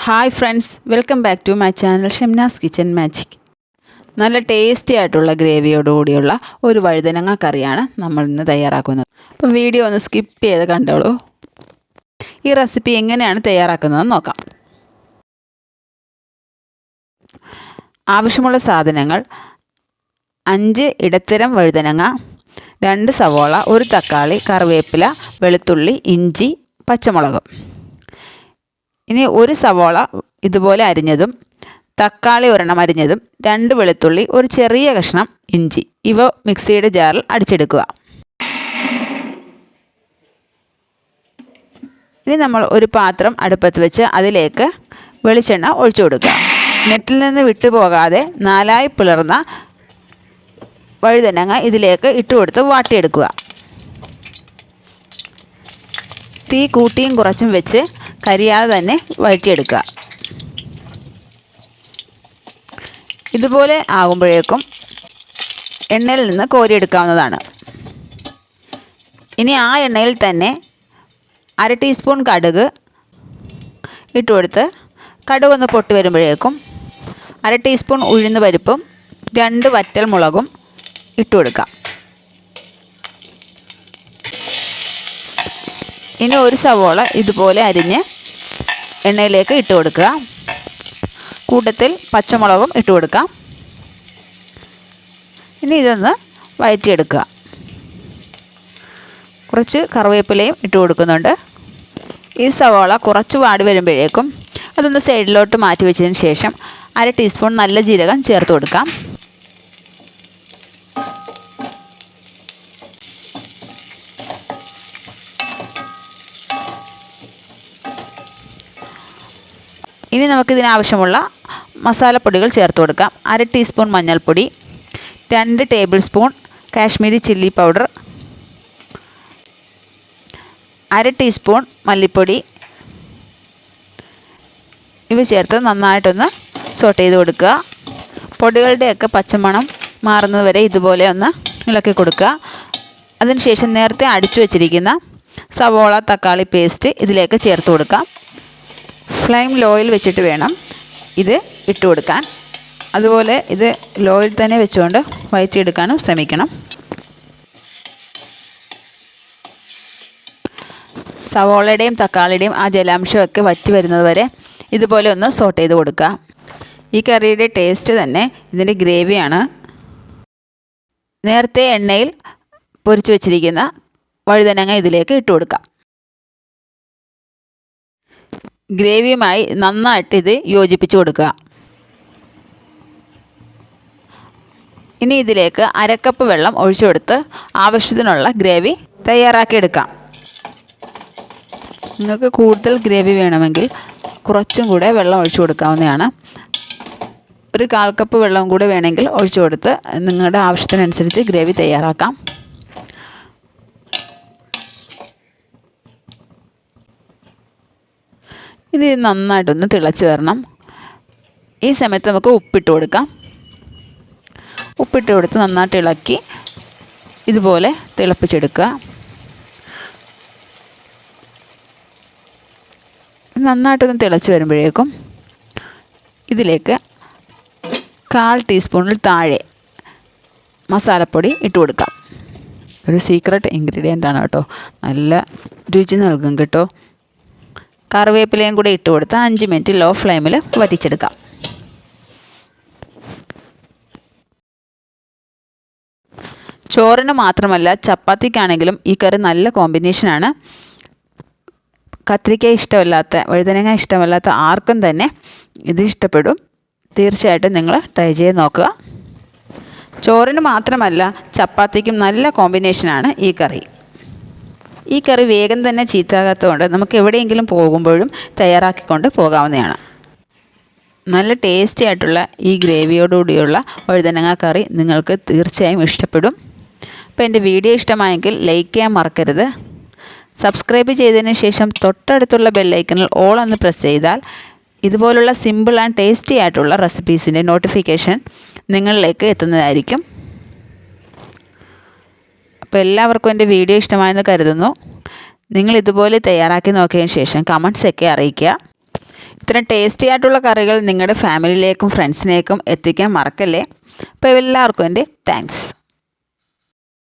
Hi friends, welcome back to my channel Shamnas kitchen magic. നല്ല tasty ആയിട്ടുള്ള ഗ്രേവിയോടുകൂടിയുള്ള ഒരു വഴുതനങ്ങ കറിയാണ് നമ്മൾ ഇന്ന് തയ്യാറാക്കുന്നത്. അപ്പോൾ വീഡിയോ ഒന്ന് സ്കിപ്പ് ചെയ്ത് കണ്ടോളൂ. ഈ റെസിപ്പി എങ്ങനെയാണ് തയ്യാറാക്കുന്നതെന്ന് നോക്കാം. ആവശ്യമുള്ള സാധനങ്ങൾ: 5 ഇടത്തരം വഴുതനങ്ങ, 2 സവോള, 1 തക്കാളി, കറിവേപ്പില, വെളുത്തുള്ളി, ഇഞ്ചി, പച്ചമുളക്. ഇനി 1 സവോള ഇതുപോലെ അരിഞ്ഞതും, തക്കാളി 1 അരിഞ്ഞതും, 2 വെളുത്തുള്ളി, ഒരു ചെറിയ കഷ്ണം ഇഞ്ചി. ഇവ മിക്സിയുടെ ജാറിൽ അടിച്ചെടുക്കുക. ഇനി നമ്മൾ ഒരു പാത്രം അടുപ്പത്ത് വെച്ച് അതിലേക്ക് വെളിച്ചെണ്ണ ഒഴിച്ചു കൊടുക്കുക. നെറ്റിൽ നിന്ന് വിട്ടുപോകാതെ 4 പിളർന്ന വഴുതനങ്ങ ഇതിലേക്ക് ഇട്ടുകൊടുത്ത് വാട്ടിയെടുക്കുക. തീ കൂട്ടിയും കുറച്ചും വെച്ച് കരിയാതെ തന്നെ വഴറ്റിയെടുക്കുക. ഇതുപോലെ ആകുമ്പോഴേക്കും എണ്ണയിൽ നിന്ന് കോരിയെടുക്കാവുന്നതാണ്. ഇനി ആ എണ്ണയിൽ തന്നെ 1/2 ടീസ്പൂൺ കടുക് ഇട്ടുകൊടുത്ത് കടുകൊന്ന് പൊട്ടി വരുമ്പോഴേക്കും 1/2 ടീസ്പൂൺ ഉഴുന്ന് പരിപ്പും 2 വറ്റൽ മുളകും ഇട്ടുകൊടുക്കാം. ഇനി 1 സവോള ഇതുപോലെ അരിഞ്ഞ് എണ്ണയിലേക്ക് ഇട്ട് കൊടുക്കുക. കൂട്ടത്തിൽ പച്ചമുളകും ഇട്ട് കൊടുക്കാം. ഇനി ഇതൊന്ന് വഴറ്റിയെടുക്കുക. കുറച്ച് കറിവേപ്പിലയും ഇട്ട് കൊടുക്കുന്നുണ്ട്. ഈ സവോള കുറച്ച് വാടി വരുമ്പോഴേക്കും അതൊന്ന് സൈഡിലോട്ട് മാറ്റി വെച്ചതിന് ശേഷം 1/2 ടീസ്പൂൺ നല്ല ജീരകം ചേർത്ത് കൊടുക്കാം. ഇനി നമുക്കിതിനാവശ്യമുള്ള മസാലപ്പൊടികൾ ചേർത്ത് കൊടുക്കാം. 1/2 ടീസ്പൂൺ മഞ്ഞൾപ്പൊടി, 2 table spoon Kashmiri chilli powder, 1/2 teaspoon മല്ലിപ്പൊടി. ഇവ ചേർത്ത് നന്നായിട്ടൊന്ന് സോട്ട് ചെയ്ത് കൊടുക്കുക. പൊടികളുടെയൊക്കെ പച്ചമണം മാറുന്നത് വരെ ഇതുപോലെ ഒന്ന് ഇളക്കി കൊടുക്കുക. അതിനുശേഷം നേരത്തെ അടിച്ചു വച്ചിരിക്കുന്ന സവോള തക്കാളി പേസ്റ്റ് ഇതിലേക്ക് ചേർത്ത് കൊടുക്കാം. ഫ്ലെയിം ലോയിൽ വെച്ചിട്ട് വേണം ഇത് ഇട്ട് കൊടുക്കാൻ. അതുപോലെ ഇത് ലോയിൽ തന്നെ വെച്ചുകൊണ്ട് വഴറ്റിയെടുക്കാനും ശ്രമിക്കണം. സവോളയുടെയും തക്കാളിയുടെയും ആ ജലാംശമൊക്കെ വറ്റി വരുന്നത് വരെ ഇതുപോലെ ഒന്ന് സോട്ട് ചെയ്ത് കൊടുക്കുക. ഈ കറിയുടെ ടേസ്റ്റ് തന്നെ ഇതിൻ്റെ ഗ്രേവിയാണ്. നേരത്തെ എണ്ണയിൽ പൊരിച്ചു വച്ചിരിക്കുന്ന വഴുതനങ്ങ ഇതിലേക്ക് ഇട്ട് കൊടുക്കാം. ഗ്രേവിയുമായി നന്നായിട്ട് ഇത് യോജിപ്പിച്ച് കൊടുക്കുക. ഇനി ഇതിലേക്ക് 1/2 കപ്പ് വെള്ളം ഒഴിച്ചു കൊടുത്ത് ആവശ്യത്തിനുള്ള ഗ്രേവി തയ്യാറാക്കിയെടുക്കാം. നിങ്ങൾക്ക് കൂടുതൽ ഗ്രേവി വേണമെങ്കിൽ കുറച്ചും കൂടെ വെള്ളം ഒഴിച്ചു കൊടുക്കാവുന്നതാണ്. ഒരു 1/4 കപ്പ് വെള്ളം കൂടെ വേണമെങ്കിൽ ഒഴിച്ചു കൊടുത്ത് നിങ്ങളുടെ ആവശ്യത്തിനനുസരിച്ച് ഗ്രേവി തയ്യാറാക്കാം. ഇത് നന്നായിട്ടൊന്ന് തിളച്ച് വരണം. ഈ സമയത്ത് നമുക്ക് ഉപ്പിട്ട് കൊടുക്കാം. ഉപ്പിട്ട് കൊടുത്ത് നന്നായിട്ട് ഇളക്കി ഇതുപോലെ തിളപ്പിച്ചെടുക്കുക. നന്നായിട്ടൊന്ന് തിളച്ച് വരുമ്പോഴേക്കും ഇതിലേക്ക് 1/4 ടീസ്പൂണിൽ താഴെ മസാലപ്പൊടി ഇട്ട് കൊടുക്കാം. ഒരു സീക്രട്ട് ഇൻഗ്രീഡിയൻ്റ് ആണ് കേട്ടോ, നല്ല രുചി നൽകും കേട്ടോ. കറിവേപ്പിലയും കൂടി ഇട്ട് കൊടുത്ത് 5 മിനിറ്റ് ലോ ഫ്ലെയിമിൽ വറ്റിച്ചെടുക്കാം. ചോറിന് മാത്രമല്ല ചപ്പാത്തിക്കാണെങ്കിലും ഈ കറി നല്ല കോമ്പിനേഷനാണ്. കത്തിരിക്ക ഇഷ്ടമല്ലാത്ത, വഴുതനങ്ങ ഇഷ്ടമല്ലാത്ത ആർക്കും തന്നെ ഇത് ഇഷ്ടപ്പെടും. തീർച്ചയായിട്ടും നിങ്ങൾ ട്രൈ ചെയ്ത് നോക്കുക. ചോറിന് മാത്രമല്ല ചപ്പാത്തിക്കും നല്ല കോമ്പിനേഷനാണ് ഈ കറി. ഈ കറി വേഗം തന്നെ ചീത്തയാകാത്തതുകൊണ്ട് നമുക്ക് എവിടെയെങ്കിലും പോകുമ്പോഴും തയ്യാറാക്കിക്കൊണ്ട് പോകാവുന്നതാണ്. നല്ല ടേസ്റ്റി ആയിട്ടുള്ള ഈ ഗ്രേവിയോടുകൂടിയുള്ള വഴുതനങ്ങ കറി നിങ്ങൾക്ക് തീർച്ചയായും ഇഷ്ടപ്പെടും. അപ്പോൾ എൻ്റെ വീഡിയോ ഇഷ്ടമായെങ്കിൽ ലൈക്ക് ചെയ്യാൻ മറക്കരുത്. സബ്സ്ക്രൈബ് ചെയ്തതിന് ശേഷം തൊട്ടടുത്തുള്ള ബെല്ലൈക്കണിൽ ഓൾ എന്ന് പ്രസ് ചെയ്താൽ ഇതുപോലുള്ള സിമ്പിൾ ആൻഡ് ടേസ്റ്റി ആയിട്ടുള്ള റെസിപ്പീസിൻ്റെ നോട്ടിഫിക്കേഷൻ നിങ്ങളിലേക്ക് എത്തുന്നതായിരിക്കും. അപ്പോൾ എല്ലാവർക്കും എൻ്റെ വീഡിയോ ഇഷ്ടമായെന്ന് കരുതുന്നു. നിങ്ങൾ ഇതുപോലെ തയ്യാറാക്കി നോക്കിയതിന് ശേഷം കമൻറ്റ്സൊക്കെ അറിയിക്കുക. ഇത്രയും ടേസ്റ്റി ആയിട്ടുള്ള കറികൾ നിങ്ങളുടെ ഫാമിലിയിലേക്കും ഫ്രണ്ട്സിനേക്കും എത്തിക്കാൻ മറക്കല്ലേ. അപ്പോൾ എല്ലാവർക്കും എൻ്റെ താങ്ക്സ്.